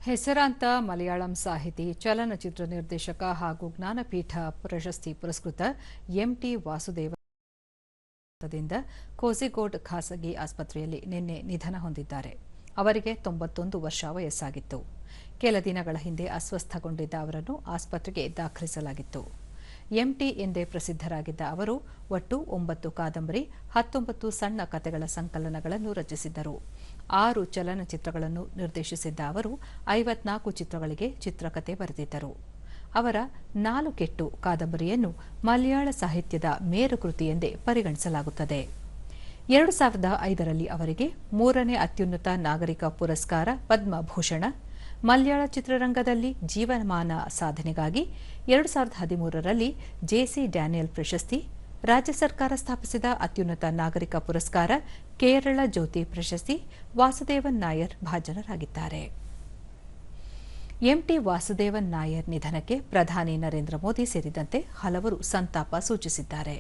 ಹೆಸರಾಂತ ಮಲಯಾಳಂ ಸಾಹಿತಿ, ಚಲನಚಿತ್ರ ನಿರ್ದೇಶಕ ಹಾಗೂ ಜ್ಞಾನಪೀಠ ಪ್ರಶಸ್ತಿ ಪುರಸ್ಕೃತ ಎಂಟಿ ವಾಸುದೇವದಿಂದ ಕೋಝಿಕೋಡ್ ಖಾಸಗಿ ಆಸ್ಪತ್ರೆಯಲ್ಲಿ ನಿನ್ನೆ ನಿಧನ ಹೊಂದಿದ್ದಾರೆ. ಅವರಿಗೆ 91 ವರ್ಷ ವಯಸ್ಸಾಗಿತ್ತು. ಕೆಲ ದಿನಗಳ ಹಿಂದೆ ಅಸ್ವಸ್ಥಗೊಂಡಿದ್ದ ಅವರನ್ನು ಆಸ್ಪತ್ರೆಗೆ ದಾಖಲಿಸಲಾಗಿತ್ತು. ಎಂಟಿ ಎಂದೇ ಪ್ರಸಿದ್ಧರಾಗಿದ್ದ ಅವರು ಒಟ್ಟು 9 ಕಾದಂಬರಿ, 19 ಸಣ್ಣ ಕಥೆಗಳ ಸಂಕಲನಗಳನ್ನು ರಚಿಸಿದ್ದರು. 6 ಚಲನಚಿತ್ರಗಳನ್ನು ನಿರ್ದೇಶಿಸಿದ್ದ ಅವರು 54 ಚಿತ್ರಗಳಿಗೆ ಚಿತ್ರಕಥೆ ಬರೆದಿದ್ದರು. ಅವರ 4 ಕೆಟ್ಟು ಕಾದಂಬರಿಯನ್ನು ಮಲಯಾಳ ಸಾಹಿತ್ಯದ ಮೇರುಕೃತಿ ಎಂದೇ ಪರಿಗಣಿಸಲಾಗುತ್ತದೆ. 2005ರಲ್ಲಿ ಅವರಿಗೆ 3ನೇ ಅತ್ಯುನ್ನತ ನಾಗರಿಕ ಪುರಸ್ಕಾರ ಪದ್ಮಭೂಷಣ, ಮಲಯಾಳ ಚಿತ್ರರಂಗದಲ್ಲಿ ಜೀವಮಾನ ಸಾಧನೆಗಾಗಿ 2013ರಲ್ಲಿ ಜೆಸಿ ಡ್ಯಾನಿಯಲ್ ಪ್ರಶಸ್ತಿ, ರಾಜ್ಯ ಸರ್ಕಾರ ಸ್ಥಾಪಿಸಿದ ಅತ್ಯುನ್ನತ ನಾಗರಿಕ ಪುರಸ್ಕಾರ ಕೇರಳ ಜ್ಯೋತಿ ಪ್ರಶಸ್ತಿ ವಾಸುದೇವನ್ ನಾಯರ್ ಭಾಜನರಾಗಿದ್ದಾರೆ. ಎಂಟಿ ವಾಸುದೇವನ್ ನಾಯರ್ ನಿಧನಕ್ಕೆ ಪ್ರಧಾನಿ ನರೇಂದ್ರ ಮೋದಿ ಸೇರಿದಂತೆ ಹಲವರು ಸಂತಾಪ ಸೂಚಿಸಿದ್ದಾರೆ.